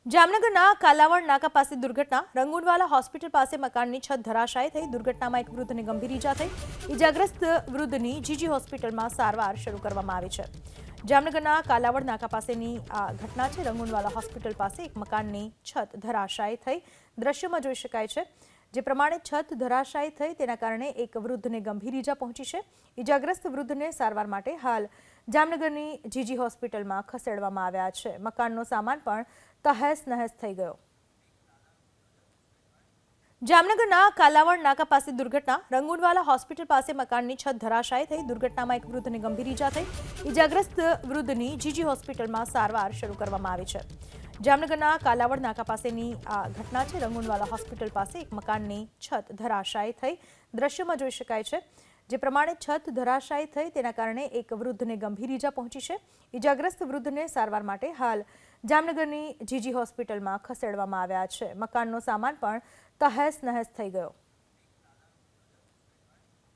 જામનગરના કાલાવડ નાકા પાસે દુર્ઘટના રંગુનવાલા હોસ્પિટલ પાસે મકાનની છત ધરાશાયી થઈ દુર્ઘટનામાં એક વૃદ્ધને ગંભીર ઈજા થઈ ઈજાગ્રસ્ત વૃદ્ધની જીજી હોસ્પિટલમાં સારવાર શરૂ કરવામાં આવી છે જામનગરના કાલાવડ નાકા પાસેની આ ઘટના છે રંગુનવાલા હોસ્પિટલ પાસે એક મકાનની છત ધરાશાયી થઈ દ્રશ્યમાં જોઈ શકાય છે જે પ્રમાણે છત ધરાશાયી થઈ તેના કારણે એક વૃદ્ધને ગંભીર ઈજા પહોંચી છે ઈજાગ્રસ્ત વૃદ્ધને સારવાર માટે હાલ જામનગરની જીજી હોસ્પિટલમાં ખસેડવામાં આવ્યા છે મકાનનો સામાન પણ તહેસ નહેસ થઈ ગયો જામનગરના કાલાવડ નાકા પાસે દુર્ઘટના રંગુનવાલા હોસ્પિટલ પાસે મકાનની છત ધરાશાયી થઈ દુર્ઘટનામાં એક વૃદ્ધને ગંભીર ઈજા થઈ ઈજાગ્રસ્ત વૃદ્ધની જીજી હોસ્પિટલમાં સારવાર શરૂ કરવામાં આવી છે જામનગરના કાલાવડ નાકા પાસેની આ ઘટના છે રંગુનવાલા હોસ્પિટલ પાસે એક મકાનની છત ધરાશાયી થઈ દ્રશ્યમાં જોઈ શકાય છે જે પ્રમાણે છત ધરાશાયી થઈ તેના કારણે એક વૃદ્ધને ગંભીર ઈજા પહોંચી છે ઈજાગ્રસ્ત વૃદ્ધને સારવાર માટે હાલ જામનગરની જીજી હોસ્પિટલમાં ખસેડવામાં આવ્યા છે મકાનનો સામાન પણ તહેસ નહેસ થઈ ગયો